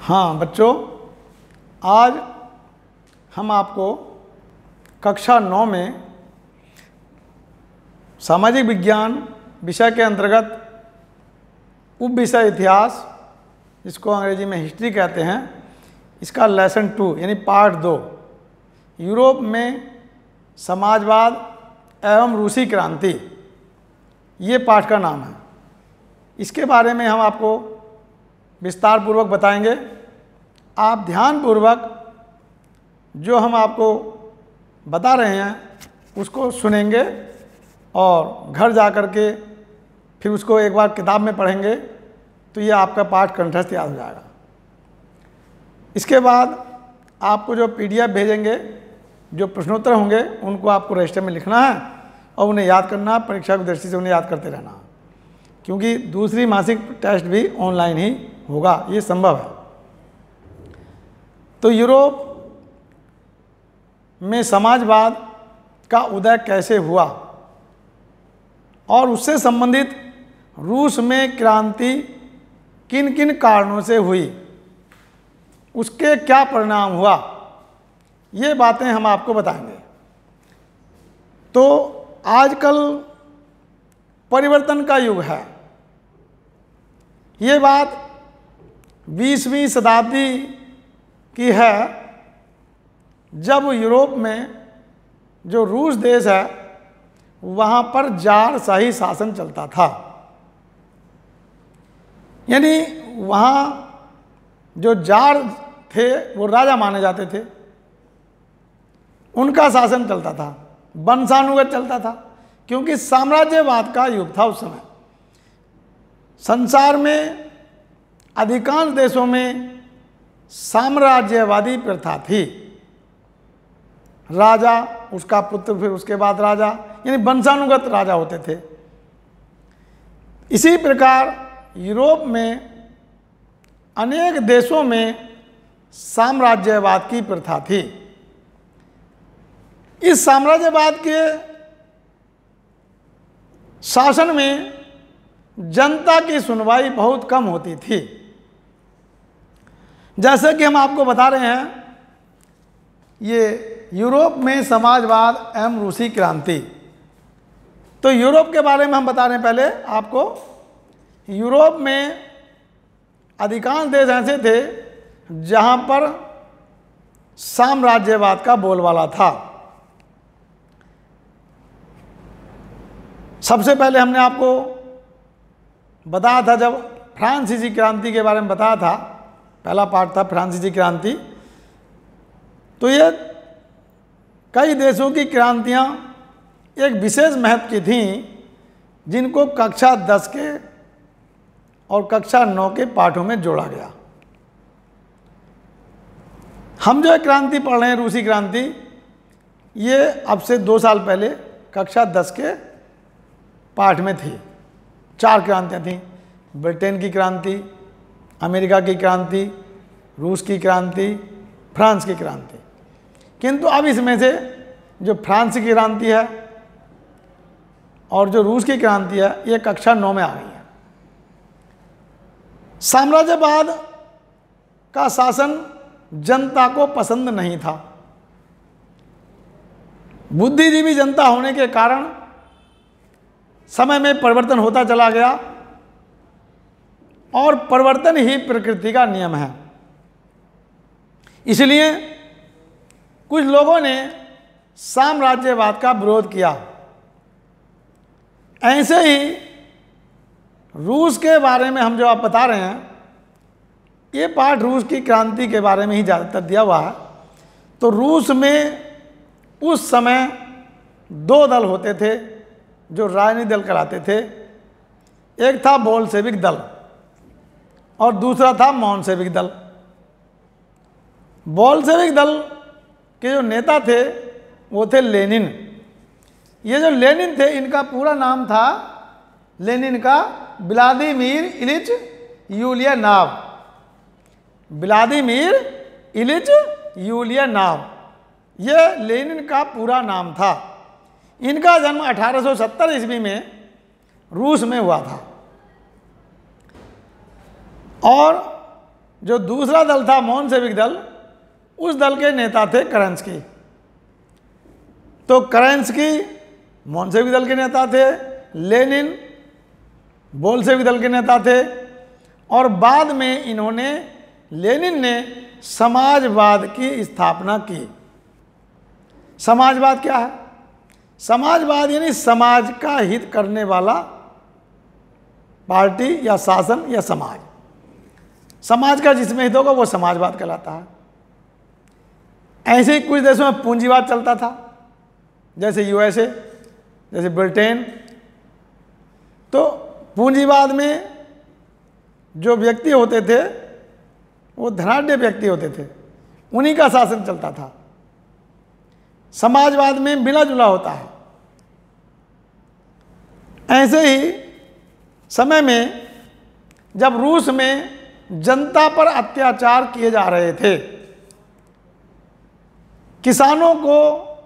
हाँ बच्चों, आज हम आपको कक्षा 9 में सामाजिक विज्ञान विषय के अंतर्गत उप विषय इतिहास, जिसको अंग्रेजी में हिस्ट्री कहते हैं, इसका लेसन 2 यानी पार्ट 2 यूरोप में समाजवाद एवं रूसी क्रांति, ये पाठ का नाम है। इसके बारे में हम आपको विस्तार पूर्वक बताएंगे। आप ध्यानपूर्वक जो हम आपको बता रहे हैं उसको सुनेंगे और घर जा कर के फिर उसको एक बार किताब में पढ़ेंगे तो ये आपका पाठ कंठस्थ याद हो जाएगा। इसके बाद आपको जो PDF भेजेंगे, जो प्रश्नोत्तर होंगे, उनको आपको रजिस्टर में लिखना है और उन्हें याद करना, परीक्षा की दृष्टि से उन्हें याद करते रहना, क्योंकि दूसरी मासिक टेस्ट भी ऑनलाइन ही होगा, ये संभव है। तो यूरोप में समाजवाद का उदय कैसे हुआ और उससे संबंधित रूस में क्रांति किन किन कारणों से हुई, उसके क्या परिणाम हुआ, ये बातें हम आपको बताएंगे। तो आजकल परिवर्तन का युग है। ये बात 20वीं शताब्दी की है, जब यूरोप में जो रूस देश है वहाँ पर जार शाही शासन चलता था। यानी वहाँ जो जार थे वो राजा माने जाते थे, उनका शासन चलता था, वंशानुगत चलता था, क्योंकि साम्राज्यवाद का युग था उस समय। संसार में अधिकांश देशों में साम्राज्यवादी प्रथा थी। राजा, उसका पुत्र, फिर उसके बाद राजा, यानी वंशानुगत राजा होते थे। इसी प्रकार यूरोप में अनेक देशों में साम्राज्यवाद की प्रथा थी। इस साम्राज्यवाद के शासन में जनता की सुनवाई बहुत कम होती थी। जैसे कि हम आपको बता रहे हैं, ये यूरोप में समाजवाद एवं रूसी क्रांति। तो यूरोप के बारे में हम बता रहे हैं पहले आपको। यूरोप में अधिकांश देश ऐसे थे जहाँ पर साम्राज्यवाद का बोलबाला था। सबसे पहले हमने आपको बताया था, जब फ्रांसीसी क्रांति के बारे में बताया था, पहला पार्ट था फ्रांसीसी क्रांति। तो ये कई देशों की क्रांतियाँ एक विशेष महत्व की थीं, जिनको कक्षा 10 के और कक्षा 9 के पाठों में जोड़ा गया। हम जो क्रांति पढ़ रहे हैं, रूसी क्रांति, ये अब से 2 साल पहले कक्षा 10 के पाठ में थी। 4 क्रांतियाँ थीं, ब्रिटेन की क्रांति, अमेरिका की क्रांति, रूस की क्रांति, फ्रांस की क्रांति। किंतु अब इसमें से जो फ्रांस की क्रांति है और जो रूस की क्रांति है, ये कक्षा 9 में आ गई है। साम्राज्यवाद का शासन जनता को पसंद नहीं था। बुद्धिजीवी जनता होने के कारण समय में परिवर्तन होता चला गया और परिवर्तन ही प्रकृति का नियम है। इसलिए कुछ लोगों ने साम्राज्यवाद का विरोध किया। ऐसे ही रूस के बारे में हम जो आप बता रहे हैं, ये पाठ रूस की क्रांति के बारे में ही ज़्यादातर दिया हुआ है। तो रूस में उस समय 2 दल होते थे जो राजनीतिक दल कहलाते थे। एक था बोल्शेविक दल और दूसरा था मोनसेविक दल। बोल्शेविक दल के जो नेता थे वो थे लेनिन। ये जो लेनिन थे, इनका पूरा नाम था, लेनिन का व्लादिमीर इलिच यूलियानोव। व्लादिमीर इलिच यूलियानोव, ये लेनिन का पूरा नाम था। इनका जन्म 1870 ईस्वी में रूस में हुआ था और जो दूसरा दल था मोन्सेविक दल, उस दल के नेता थे केरेंस्की। तो केरेंस्की मोन्सेविक दल के नेता थे, लेनिन बोल्शेविक दल के नेता थे, और बाद में इन्होंने, लेनिन ने समाजवाद की स्थापना की। समाजवाद क्या है? समाजवाद यानी समाज का हित करने वाला पार्टी या शासन या समाज। समाज का जिसमें हित होगा वो समाजवाद कहलाता है। ऐसे ही कुछ देशों में पूंजीवाद चलता था, जैसे यूएसए, जैसे ब्रिटेन। तो पूंजीवाद में जो व्यक्ति होते थे वो धनाढ्य व्यक्ति होते थे, उन्हीं का शासन चलता था। समाजवाद में मिला जुला होता है। ऐसे ही समय में जब रूस में जनता पर अत्याचार किए जा रहे थे, किसानों को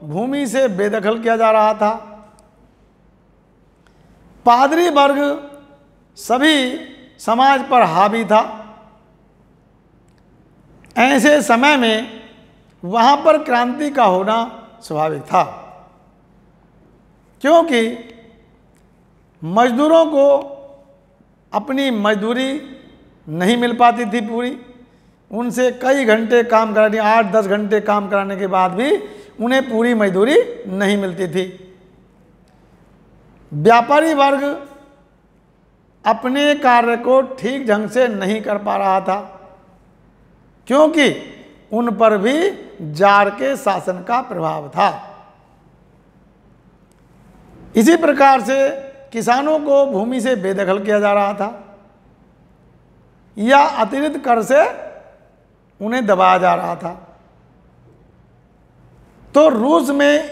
भूमि से बेदखल किया जा रहा था, पादरी वर्ग सभी समाज पर हावी था, ऐसे समय में वहाँ पर क्रांति का होना स्वाभाविक था, क्योंकि मजदूरों को अपनी मजदूरी नहीं मिल पाती थी पूरी। उनसे कई घंटे काम कराने, 8-10 घंटे काम कराने के बाद भी उन्हें पूरी मजदूरी नहीं मिलती थी। व्यापारी वर्ग अपने कार्य को ठीक ढंग से नहीं कर पा रहा था, क्योंकि उन पर भी जार के शासन का प्रभाव था। इसी प्रकार से किसानों को भूमि से बेदखल किया जा रहा था या अतिरिक्त कर से उन्हें दबाया जा रहा था। तो रूस में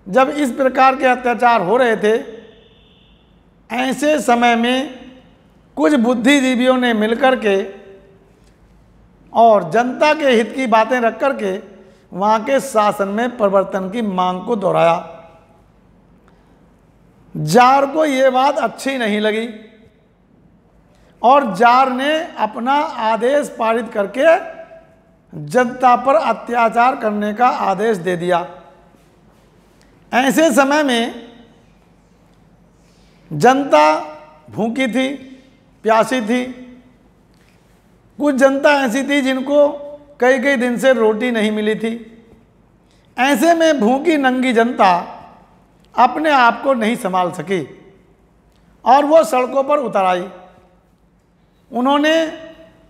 जब इस प्रकार के अत्याचार हो रहे थे, ऐसे समय में कुछ बुद्धिजीवियों ने मिलकर के और जनता के हित की बातें रख कर के वहाँ के शासन में परिवर्तन की मांग को दोहराया। जार को ये बात अच्छी नहीं लगी और जार ने अपना आदेश पारित करके जनता पर अत्याचार करने का आदेश दे दिया। ऐसे समय में जनता भूखी थी, प्यासी थी। कुछ जनता ऐसी थी जिनको कई कई दिन से रोटी नहीं मिली थी। ऐसे में भूखी नंगी जनता अपने आप को नहीं संभाल सकी और वो सड़कों पर उतर आई। उन्होंने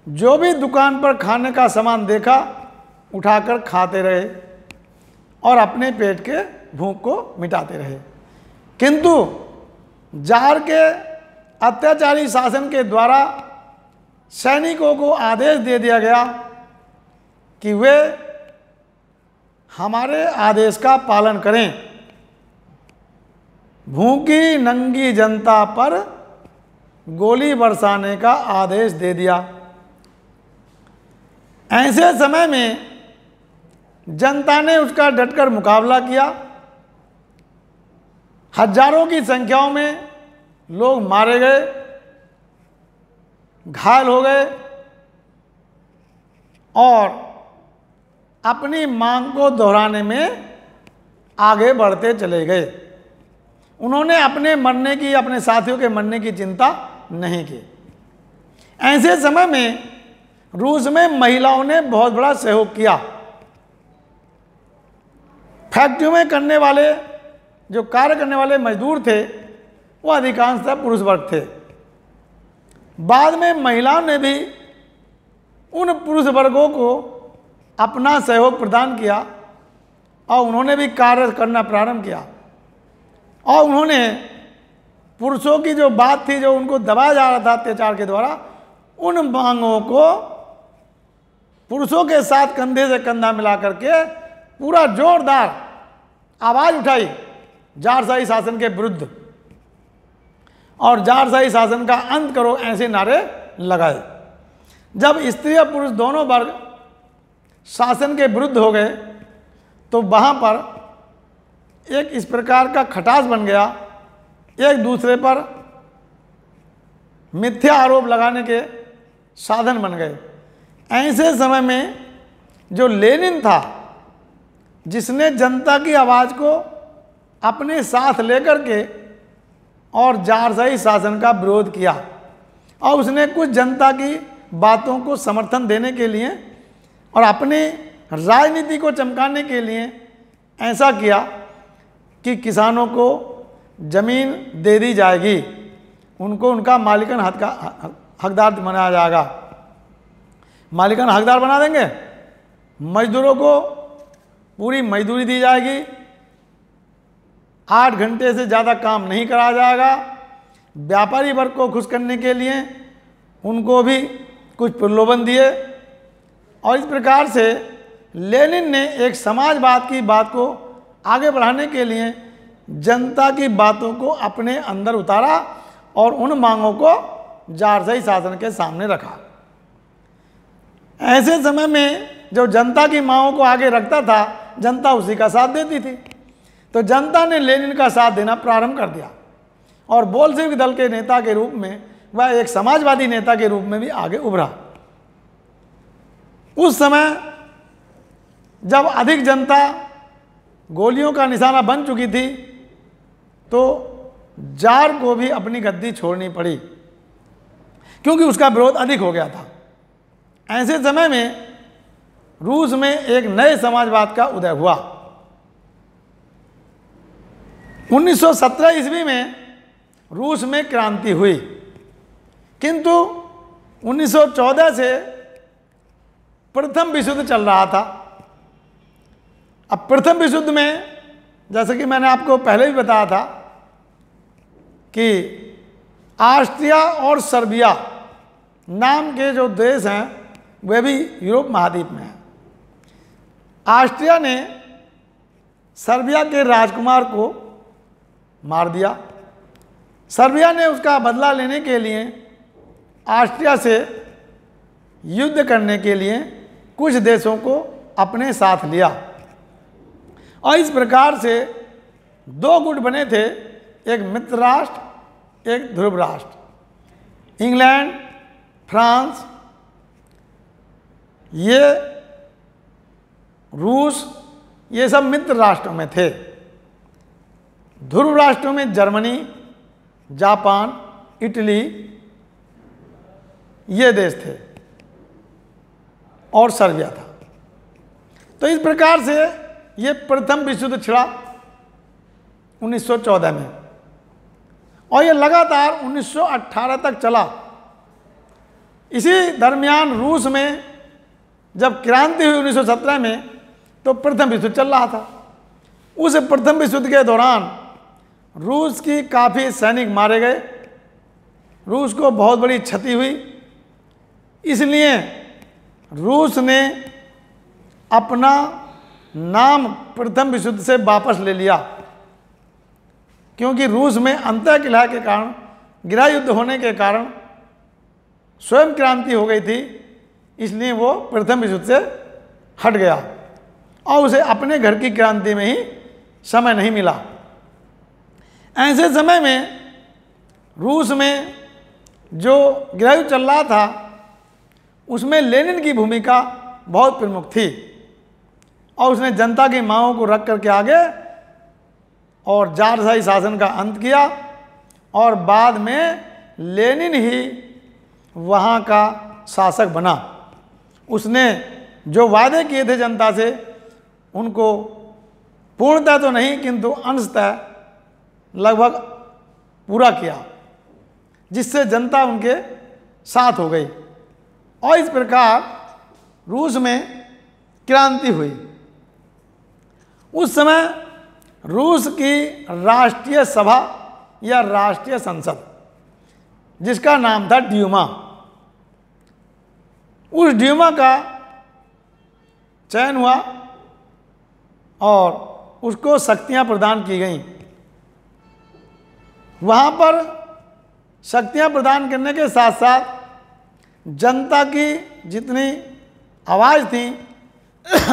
जो भी दुकान पर खाने का सामान देखा उठाकर खाते रहे और अपने पेट के भूख को मिटाते रहे। किंतु जार के अत्याचारी शासन के द्वारा सैनिकों को आदेश दे दिया गया कि वे हमारे आदेश का पालन करें। भूखी नंगी जनता पर गोली बरसाने का आदेश दे दिया। ऐसे समय में जनता ने उसका डटकर मुकाबला किया। हजारों की संख्याओं में लोग मारे गए, घायल हो गए और अपनी मांग को दोहराने में आगे बढ़ते चले गए। उन्होंने अपने मरने की, अपने साथियों के मरने की चिंता नहीं की। ऐसे समय में रूस में महिलाओं ने बहुत बड़ा सहयोग किया। फैक्ट्रियों में करने वाले, जो कार्य करने वाले मजदूर थे, वो अधिकांशतः पुरुष वर्ग थे। बाद में महिलाओं ने भी उन पुरुष वर्गों को अपना सहयोग प्रदान किया और उन्होंने भी कार्य करना प्रारंभ किया और उन्होंने पुरुषों की जो बात थी, जो उनको दबाया जा रहा था अत्याचार के द्वारा, उन मांगों को पुरुषों के साथ कंधे से कंधा मिला करके पूरा जोरदार आवाज उठाई जारशाही शासन के विरुद्ध और जारशाही शासन का अंत करो, ऐसे नारे लगाए। जब स्त्री और पुरुष दोनों वर्ग शासन के विरुद्ध हो गए तो वहाँ पर एक इस प्रकार का खटास बन गया, एक दूसरे पर मिथ्या आरोप लगाने के साधन बन गए। ऐसे समय में जो लेनिन था, जिसने जनता की आवाज़ को अपने साथ लेकर के और जारशाही शासन का विरोध किया, और उसने कुछ जनता की बातों को समर्थन देने के लिए और अपनी राजनीति को चमकाने के लिए ऐसा किया कि किसानों को ज़मीन दे दी जाएगी, उनको उनका मालिकाना हकदार बनाया जाएगा। मालिकाना हकदार बना देंगे, मजदूरों को पूरी मजदूरी दी जाएगी, 8 घंटे से ज़्यादा काम नहीं कराया जाएगा। व्यापारी वर्ग को खुश करने के लिए उनको भी कुछ प्रलोभन दिए, और इस प्रकार से लेनिन ने एक समाजवाद की बात को आगे बढ़ाने के लिए जनता की बातों को अपने अंदर उतारा और उन मांगों को जारशाही शासन के सामने रखा। ऐसे समय में जो जनता की मांगों को आगे रखता था, जनता उसी का साथ देती थी। तो जनता ने लेनिन का साथ देना प्रारंभ कर दिया और बोल्शेविक दल के नेता के रूप में वह एक समाजवादी नेता के रूप में भी आगे उभरा। उस समय जब अधिक जनता गोलियों का निशाना बन चुकी थी, तो जार को भी अपनी गद्दी छोड़नी पड़ी, क्योंकि उसका विरोध अधिक हो गया था। ऐसे समय में रूस में एक नए समाजवाद का उदय हुआ। 1917 ईस्वी में रूस में क्रांति हुई, किंतु 1914 से प्रथम विश्व युद्ध चल रहा था। अब प्रथम विश्व युद्ध में, जैसे कि मैंने आपको पहले भी बताया था कि ऑस्ट्रिया और सर्बिया नाम के जो देश हैं वे भी यूरोप महाद्वीप में हैं। ऑस्ट्रिया ने सर्बिया के राजकुमार को मार दिया। सर्बिया ने उसका बदला लेने के लिए ऑस्ट्रिया से युद्ध करने के लिए कुछ देशों को अपने साथ लिया, और इस प्रकार से 2 गुट बने थे, एक मित्र राष्ट्र, एक ध्रुव राष्ट्र। इंग्लैंड, फ्रांस, ये रूस, ये सब मित्र राष्ट्रों में थे। ध्रुव राष्ट्रों में जर्मनी, जापान, इटली, ये देश थे, और सर्बिया था। तो इस प्रकार से ये प्रथम विश्व युद्ध छिड़ा 1914 में, और ये लगातार 1918 तक चला। इसी दरमियान रूस में जब क्रांति हुई 1917 में, तो प्रथम विश्व युद्ध चल रहा था। उस प्रथम विश्व युद्ध के दौरान रूस की काफ़ी सैनिक मारे गए, रूस को बहुत बड़ी क्षति हुई। इसलिए रूस ने अपना नाम प्रथम विश्व युद्ध से वापस ले लिया, क्योंकि रूस में अंतःकलह के कारण, गृह युद्ध होने के कारण स्वयं क्रांति हो गई थी। इसलिए वो प्रथम विश्व युद्ध से हट गया और उसे अपने घर की क्रांति में ही समय नहीं मिला। ऐसे समय में रूस में जो गृह युद्ध चल रहा था, उसमें लेनिन की भूमिका बहुत प्रमुख थी, और उसने जनता की मांगों को रख करके आगे और जारशाही शासन का अंत किया, और बाद में लेनिन ही वहाँ का शासक बना। उसने जो वादे किए थे जनता से, उनको पूर्णतः तो नहीं किंतु अंशतः लगभग पूरा किया, जिससे जनता उनके साथ हो गई, और इस प्रकार रूस में क्रांति हुई। उस समय रूस की राष्ट्रीय सभा या राष्ट्रीय संसद, जिसका नाम था ड्यूमा, उस ड्यूमा का चयन हुआ और उसको शक्तियां प्रदान की गईं। वहाँ पर शक्तियां प्रदान करने के साथ साथ जनता की जितनी आवाज़ थी,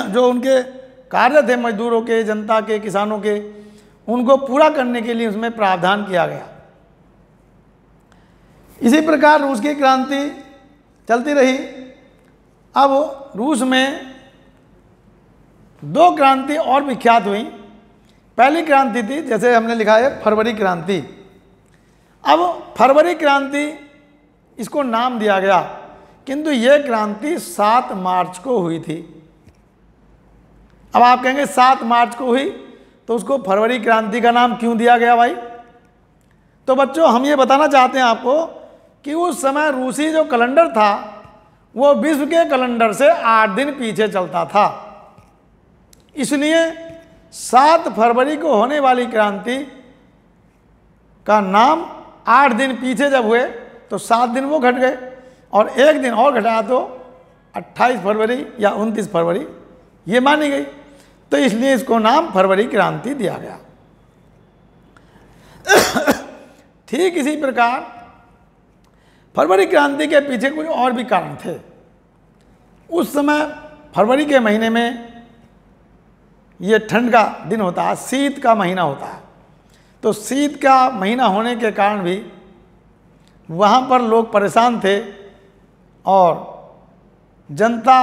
जो उनके कार्य थे मजदूरों के, जनता के, किसानों के, उनको पूरा करने के लिए उसमें प्रावधान किया गया। इसी प्रकार रूस की क्रांति चलती रही अब रूस में दो क्रांति और विख्यात हुई। पहली क्रांति थी, जैसे हमने लिखा है, फरवरी क्रांति। अब फरवरी क्रांति इसको नाम दिया गया, किंतु यह क्रांति 7 मार्च को हुई थी। अब आप कहेंगे 7 मार्च को हुई तो उसको फरवरी क्रांति का नाम क्यों दिया गया भाई? तो बच्चों, हम ये बताना चाहते हैं आपको कि उस समय रूसी जो कैलेंडर था वो विश्व के कैलेंडर से 8 दिन पीछे चलता था। इसलिए 7 फरवरी को होने वाली क्रांति का नाम 8 दिन पीछे जब हुए तो 7 दिन वो घट गए, और एक दिन और घटाया तो 28 फरवरी या 29 फरवरी ये मानी गई। तो इसलिए इसको नाम फरवरी क्रांति दिया गया। ठीक इसी प्रकार फरवरी क्रांति के पीछे कुछ और भी कारण थे। उस समय फरवरी के महीने में ये ठंड का दिन होता है, शीत का महीना होता है। तो शीत का महीना होने के कारण भी वहाँ पर लोग परेशान थे, और जनता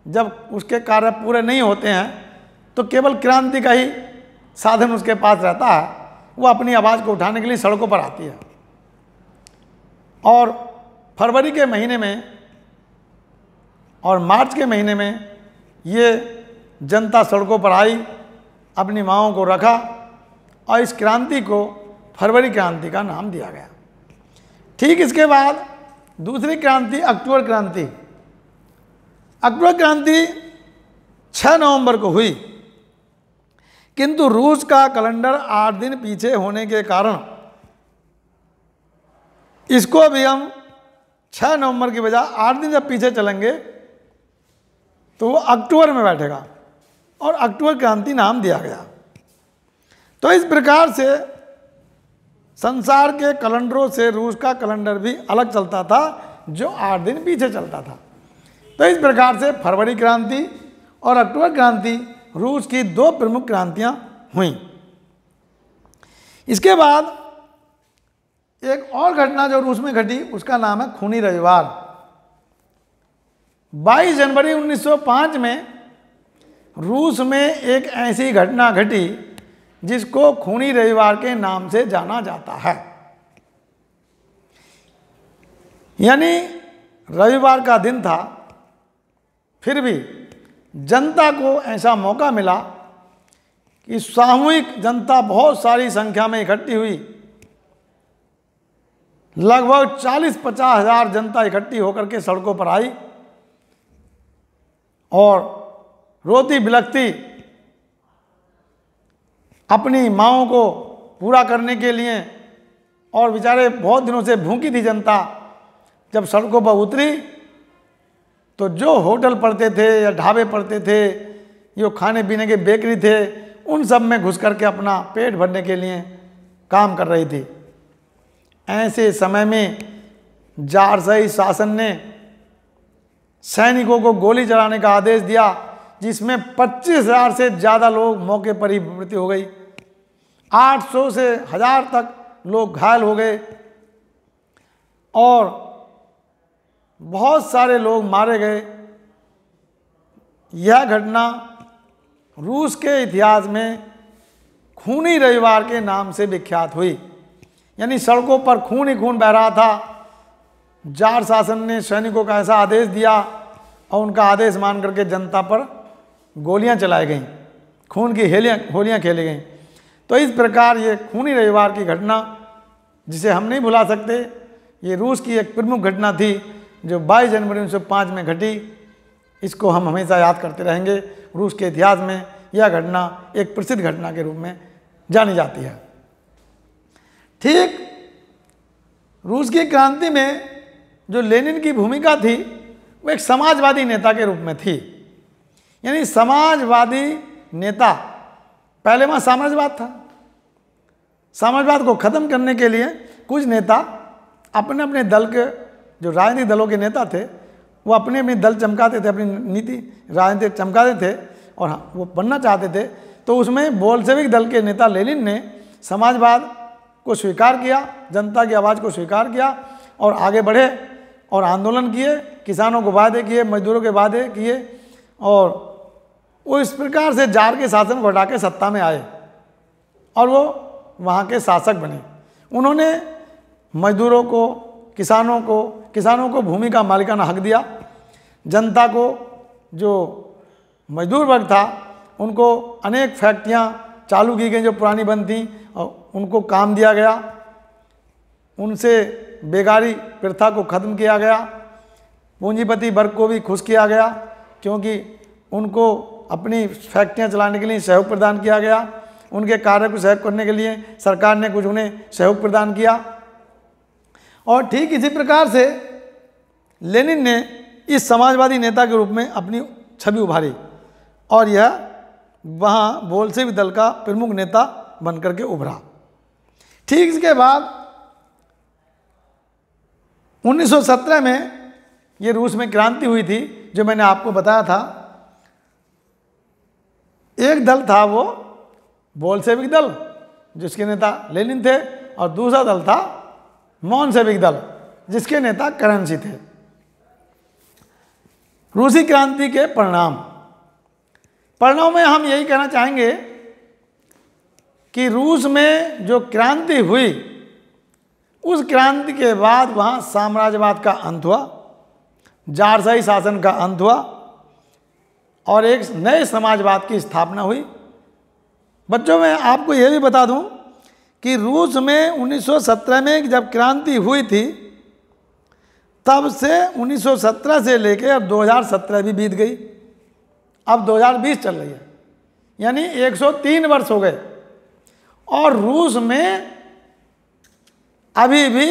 जब उसके कार्य पूरे नहीं होते हैं तो केवल क्रांति का ही साधन उसके पास रहता है, वो अपनी आवाज़ को उठाने के लिए सड़कों पर आती है। और फरवरी के महीने में और मार्च के महीने में ये जनता सड़कों पर आई, अपनी मांगों को रखा, और इस क्रांति को फरवरी क्रांति का नाम दिया गया। ठीक इसके बाद दूसरी क्रांति अक्टूबर क्रांति। अक्टूबर क्रांति 6 नवंबर को हुई, किंतु रूस का कैलेंडर 8 दिन पीछे होने के कारण इसको भी हम 6 नवंबर की बजाय 8 दिन जब पीछे चलेंगे तो वो अक्टूबर में बैठेगा, और अक्टूबर क्रांति नाम दिया गया। तो इस प्रकार से संसार के कैलेंडरों से रूस का कैलेंडर भी अलग चलता था, जो 8 दिन पीछे चलता था। तो इस प्रकार से फरवरी क्रांति और अक्टूबर क्रांति रूस की 2 प्रमुख क्रांतियां हुईं। इसके बाद एक और घटना जो रूस में घटी उसका नाम है खूनी रविवार। 22 जनवरी 1905 में रूस में एक ऐसी घटना घटी जिसको खूनी रविवार के नाम से जाना जाता है। यानी रविवार का दिन था, फिर भी जनता को ऐसा मौका मिला कि सामूहिक जनता बहुत सारी संख्या में इकट्ठी हुई। लगभग 40-50 हज़ार जनता इकट्ठी होकर के सड़कों पर आई और रोती बिलखती अपनी मांगों को पूरा करने के लिए, और बेचारे बहुत दिनों से भूखी थी जनता, जब सड़कों पर उतरी तो जो होटल पड़ते थे या ढाबे पड़ते थे, जो खाने पीने के बेकरी थे, उन सब में घुस करके अपना पेट भरने के लिए काम कर रही थी। ऐसे समय में जारशाही शासन ने सैनिकों को गोली चलाने का आदेश दिया, जिसमें 25,000 से ज़्यादा लोग मौके पर ही मृत्यु हो गई। 800 से 1000 तक लोग घायल हो गए और बहुत सारे लोग मारे गए। यह घटना रूस के इतिहास में खूनी रविवार के नाम से विख्यात हुई। यानी सड़कों पर खून ही खून बह रहा था। जार शासन ने सैनिकों का ऐसा आदेश दिया और उनका आदेश मान करके जनता पर गोलियां चलाई गईं, खून की होलियां खेली गईं। तो इस प्रकार ये खूनी रविवार की घटना, जिसे हम नहीं भुला सकते, ये रूस की एक प्रमुख घटना थी जो 22 जनवरी 1905 में घटी। इसको हम हमेशा याद करते रहेंगे। रूस के इतिहास में यह घटना एक प्रसिद्ध घटना के रूप में जानी जाती है। ठीक रूस की क्रांति में जो लेनिन की भूमिका थी वो एक समाजवादी नेता के रूप में थी। यानी समाजवादी नेता, पहले वहाँ साम्राज्यवाद था। साम्राज्यवाद को ख़त्म करने के लिए कुछ नेता अपने अपने दल के, जो राजनीतिक दलों के नेता थे, वो अपने अपने दल चमकाते थे, अपनी नीति राजनीति चमकाते थे और वो बनना चाहते थे। तो उसमें बोल्शेविक दल के नेता लेनिन ने समाजवाद को स्वीकार किया, जनता की आवाज़ को स्वीकार किया और आगे बढ़े और आंदोलन किए किसानों को वादे किए, मजदूरों के वादे किए, और वो इस प्रकार से जार के शासन को हटा के सत्ता में आए और वो वहाँ के शासक बने। उन्होंने मजदूरों को, किसानों को भूमि का मालिकाना हक दिया। जनता को, जो मजदूर वर्ग था, उनको अनेक फैक्ट्रियाँ चालू की गई जो पुरानी बंद थी, और उनको काम दिया गया। उनसे बेगारी प्रथा को ख़त्म किया गया। पूंजीपति वर्ग को भी खुश किया गया, क्योंकि उनको अपनी फैक्ट्रियाँ चलाने के लिए सहयोग प्रदान किया गया। उनके कार्य को सहयोग करने के लिए सरकार ने कुछ उन्हें सहयोग प्रदान किया। और ठीक इसी प्रकार से लेनिन ने इस समाजवादी नेता के रूप में अपनी छवि उभारी, और यह वहाँ बोल्शेविक दल का प्रमुख नेता बनकर के उभरा। ठीक इसके बाद 1917 में ये रूस में क्रांति हुई थी, जो मैंने आपको बताया था। एक दल था वो बोल्शेविक दल, जिसके नेता लेनिन थे, और दूसरा दल था मोनशेविक दल, जिसके नेता करेंसी थे। रूसी क्रांति के परिणाम में हम यही कहना चाहेंगे कि रूस में जो क्रांति हुई, उस क्रांति के बाद वहाँ साम्राज्यवाद का अंत हुआ, जारशाही शासन का अंत हुआ, और एक नए समाजवाद की स्थापना हुई। बच्चों, मैं आपको यह भी बता दूं कि रूस में 1917 में जब क्रांति हुई थी, तब से 1917 से लेकर अब 2017 भी बीत गई, अब 2020 चल रही है, यानी 103 वर्ष हो गए, और रूस में अभी भी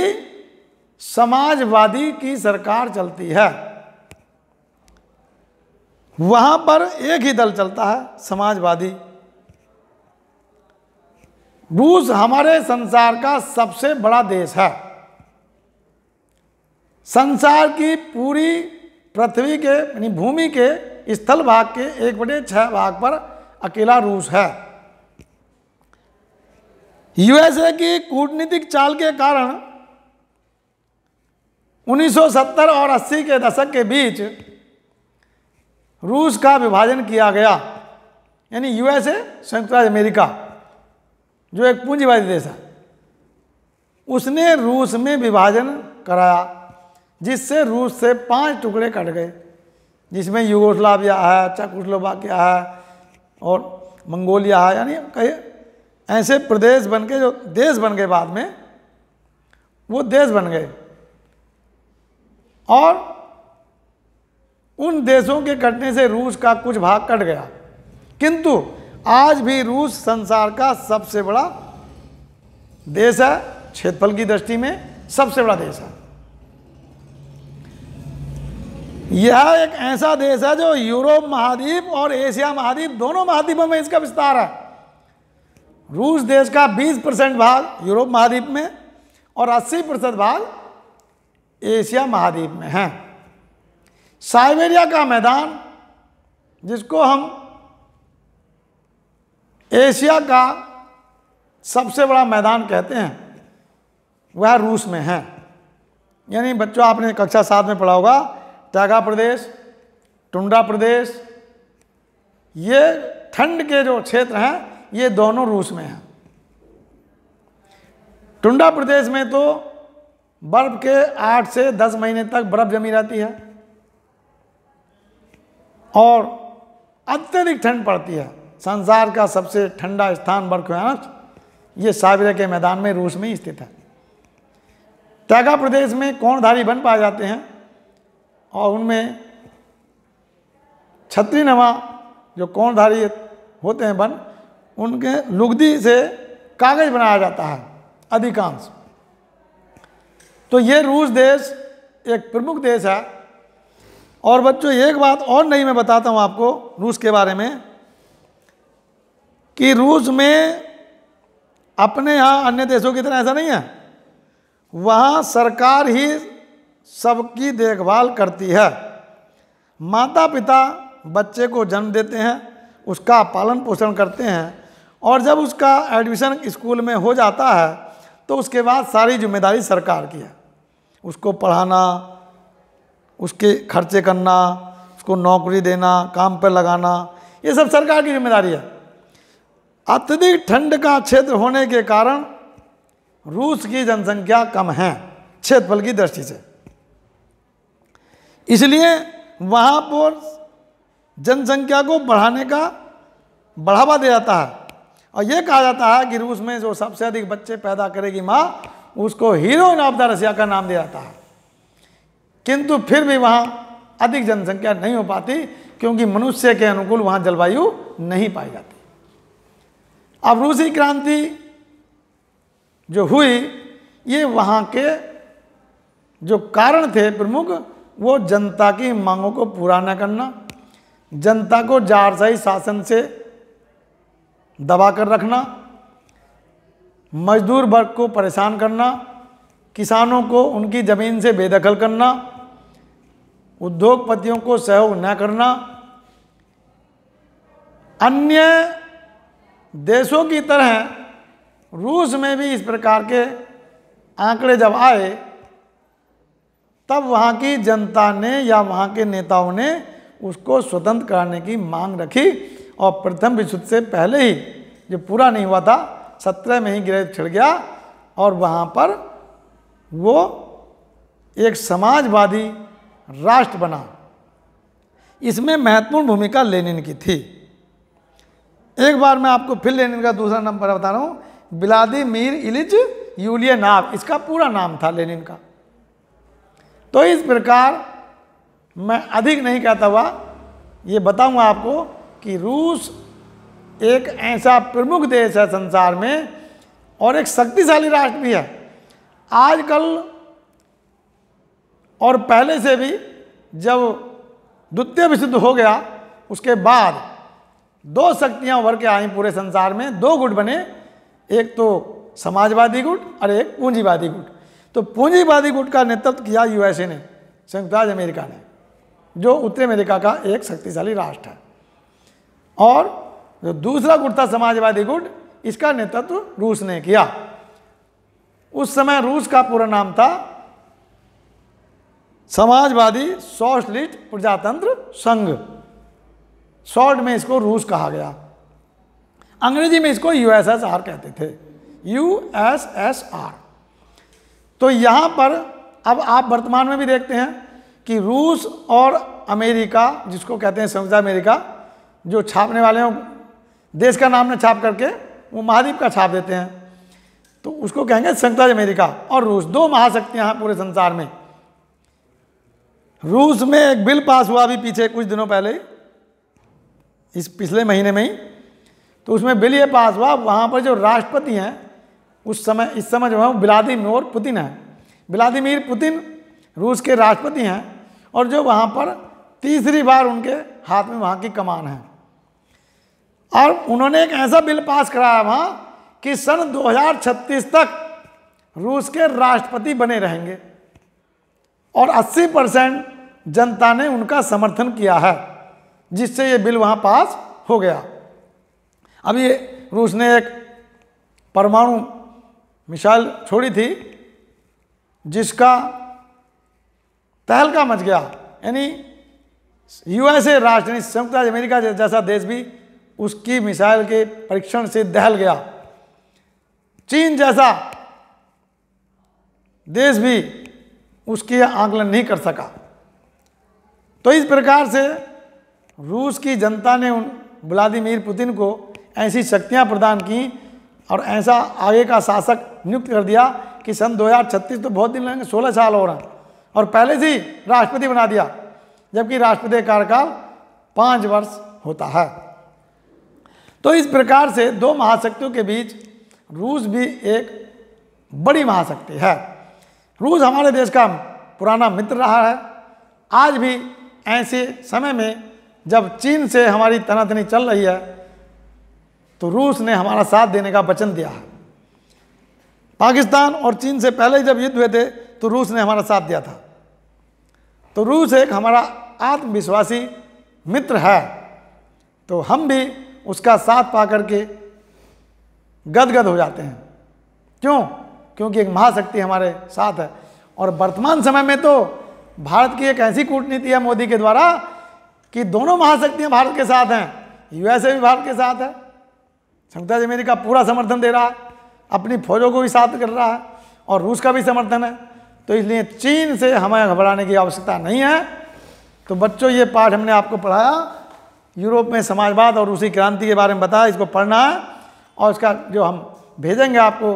समाजवादी की सरकार चलती है। वहां पर एक ही दल चलता है, समाजवादी। रूस हमारे संसार का सबसे बड़ा देश है। संसार की पूरी पृथ्वी के यानी भूमि के स्थल भाग के 1/6 भाग पर अकेला रूस है। यूएसए की कूटनीतिक चाल के कारण 1970 और 80 के दशक के बीच रूस का विभाजन किया गया, यानी यूएसए, संयुक्त राज्य अमेरिका, जो एक पूंजीवादी देश है, उसने रूस में विभाजन कराया, जिससे रूस से 5 टुकड़े कट गए, जिसमें यूगोस्लाविया है, चेकोस्लोवाकिया है और मंगोलिया है, यानी कई ऐसे प्रदेश बन के जो देश बन गए, बाद में वो देश बन गए। और उन देशों के कटने से रूस का कुछ भाग कट गया, किंतु आज भी रूस संसार का सबसे बड़ा देश है, क्षेत्रफल की दृष्टि में सबसे बड़ा देश है। यह एक ऐसा देश है जो यूरोप महाद्वीप और एशिया महाद्वीप, दोनों महाद्वीपों में इसका विस्तार है। रूस देश का 20% भाग यूरोप महाद्वीप में और 80% भाग एशिया महाद्वीप में है। साइबेरिया का मैदान, जिसको हम एशिया का सबसे बड़ा मैदान कहते हैं, वह रूस में है। यानी बच्चों, आपने कक्षा 7 में पढ़ा होगा, टैगा प्रदेश, टुंड्रा प्रदेश, ये ठंड के जो क्षेत्र हैं, ये दोनों रूस में हैं। टुंड्रा प्रदेश में तो बर्फ के 8 से 10 महीने तक बर्फ जमी रहती है और अत्यधिक ठंड पड़ती है। संसार का सबसे ठंडा स्थान बर्फावृत ये साइबेरिया के मैदान में रूस में स्थित है। टैगा प्रदेश में कोणधारी वन पाए जाते हैं और उनमें छतरीनुमा जो कोणधारी होते हैं वन, उनके लुगदी से कागज बनाया जाता है अधिकांश। तो ये रूस देश एक प्रमुख देश है। और बच्चों, एक बात और नहीं मैं बताता हूँ आपको रूस के बारे में, कि रूस में अपने यहाँ अन्य देशों की तरह ऐसा नहीं है, वहाँ सरकार ही सबकी देखभाल करती है। माता पिता बच्चे को जन्म देते हैं, उसका पालन पोषण करते हैं, और जब उसका एडमिशन स्कूल में हो जाता है तो उसके बाद सारी जिम्मेदारी सरकार की है। उसको पढ़ाना, उसके खर्चे करना, उसको नौकरी देना, काम पर लगाना, ये सब सरकार की जिम्मेदारी है। अत्यधिक ठंड का क्षेत्र होने के कारण रूस की जनसंख्या कम है क्षेत्रफल की दृष्टि से, इसलिए वहाँ पर जनसंख्या को बढ़ाने का बढ़ावा दिया जाता है। और ये कहा जाता है कि रूस में जो सबसे अधिक बच्चे पैदा करेगी माँ, उसको हीरोइन ऑफ द रशिया का नाम दिया जाता है। किंतु फिर भी वहाँ अधिक जनसंख्या नहीं हो पाती, क्योंकि मनुष्य के अनुकूल वहाँ जलवायु नहीं पाई जाती। अब रूसी क्रांति जो हुई, ये वहाँ के जो कारण थे प्रमुख, वो जनता की मांगों को पूरा न करना, जनता को जारशाही शासन से दबा कर रखना, मजदूर वर्ग को परेशान करना, किसानों को उनकी ज़मीन से बेदखल करना, उद्योगपतियों को सहयोग न करना। अन्य देशों की तरह रूस में भी इस प्रकार के आंकड़े जब आए, तब वहाँ की जनता ने या वहाँ के नेताओं ने उसको स्वतंत्र कराने की मांग रखी। और प्रथम विश्व युद्ध से पहले ही, जो पूरा नहीं हुआ था, 17 में ही गृह छिड़ गया और वहाँ पर वो एक समाजवादी राष्ट्र बना। इसमें महत्वपूर्ण भूमिका लेनिन की थी। एक बार मैं आपको फिर लेनिन का दूसरा नंबर बता रहा हूँ, व्लादिमीर इलिच यूलियनोव, इसका पूरा नाम था लेनिन का। तो इस प्रकार मैं अधिक नहीं कहता हुआ ये बताऊंगा आपको कि रूस एक ऐसा प्रमुख देश है संसार में और एक शक्तिशाली राष्ट्र भी है। आजकल और पहले से भी, जब द्वितीय विश्व युद्ध हो गया उसके बाद दो शक्तियां उभर के आई पूरे संसार में, दो गुट बने, एक तो समाजवादी गुट और एक पूंजीवादी गुट। तो पूंजीवादी गुट का नेतृत्व किया यूएसए ने, संयुक्त राज्य अमेरिका ने, जो उत्तरी अमेरिका का एक शक्तिशाली राष्ट्र है। और जो दूसरा गुट था समाजवादी गुट, इसका नेतृत्व रूस ने किया। उस समय रूस का पूरा नाम था समाजवादी सोशलिस्ट प्रजातंत्र संघ, शॉर्ट में इसको रूस कहा गया। अंग्रेजी में इसको यूएसएसआर कहते थे, यूएसएसआर। तो यहाँ पर अब आप वर्तमान में भी देखते हैं कि रूस और अमेरिका, जिसको कहते हैं संयुक्त अमेरिका, जो छापने वाले हैं देश का नाम न छाप करके वो महाद्वीप का छाप देते हैं, तो उसको कहेंगे संयुक्त अमेरिका और रूस। दो महाशक्तियां हैं पूरे संसार में। रूस में एक बिल पास हुआ अभी पीछे कुछ दिनों पहले, इस पिछले महीने में ही, तो उसमें बिल ये पास हुआ, वहाँ पर जो राष्ट्रपति हैं उस समय, इस समय जो है वो व्लादिमीर पुतिन है। व्लादिमीर पुतिन रूस के राष्ट्रपति हैं और जो वहाँ पर तीसरी बार उनके हाथ में वहाँ की कमान है। और उन्होंने एक ऐसा बिल पास कराया वहाँ कि सन 2036 तक रूस के राष्ट्रपति बने रहेंगे और 80% जनता ने उनका समर्थन किया है, जिससे ये बिल वहाँ पास हो गया। अभी रूस ने एक परमाणु मिसाइल छोड़ी थी जिसका तहलका मच गया, यानी यूएसए राष्ट्र, यानी संयुक्त राज्य अमेरिका जैसा देश भी उसकी मिसाइल के परीक्षण से दहल गया। चीन जैसा देश भी उसकी आकलन नहीं कर सका। तो इस प्रकार से रूस की जनता ने उन व्लादिमीर पुतिन को ऐसी शक्तियां प्रदान की और ऐसा आगे का शासक नियुक्त कर दिया कि सन 2036 तो बहुत दिन लगेंगे, 16 साल हो रहे हैं, और पहले से ही राष्ट्रपति बना दिया, जबकि राष्ट्रपति कार्यकाल 5 वर्ष होता है। तो इस प्रकार से दो महाशक्तियों के बीच रूस भी एक बड़ी महाशक्ति है। रूस हमारे देश का पुराना मित्र रहा है। आज भी ऐसे समय में जब चीन से हमारी तनातनी चल रही है, तो रूस ने हमारा साथ देने का वचन दिया है। पाकिस्तान और चीन से पहले जब युद्ध हुए थे तो रूस ने हमारा साथ दिया था। तो रूस एक हमारा आत्मविश्वासी मित्र है, तो हम भी उसका साथ पा करके गदगद हो जाते हैं। क्यों? क्योंकि एक महाशक्ति हमारे साथ है। और वर्तमान समय में तो भारत की एक ऐसी कूटनीति है मोदी के द्वारा कि दोनों महाशक्तियां भारत के साथ हैं, यूएसए भी भारत के साथ है, संयुक्त राज्य अमेरिका पूरा समर्थन दे रहा है, अपनी फौजों को भी साथ कर रहा है और रूस का भी समर्थन है। तो इसलिए चीन से हमें घबराने की आवश्यकता नहीं है। तो बच्चों, ये पाठ हमने आपको पढ़ाया, यूरोप में समाजवाद और रूसी क्रांति के बारे में बताया, इसको पढ़ना है और इसका जो हम भेजेंगे आपको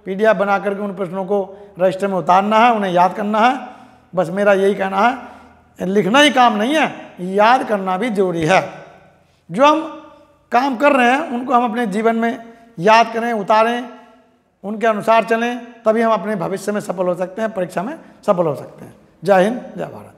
PDF बना करके उन प्रश्नों को रजिस्टर में उतारना है, उन्हें याद करना है। बस मेरा यही कहना है, लिखना ही काम नहीं है, याद करना भी जरूरी है। जो हम काम कर रहे हैं उनको हम अपने जीवन में याद करें, उतारें, उनके अनुसार चलें, तभी हम अपने भविष्य में सफल हो सकते हैं, परीक्षा में सफल हो सकते हैं। जय हिंद, जय भारत।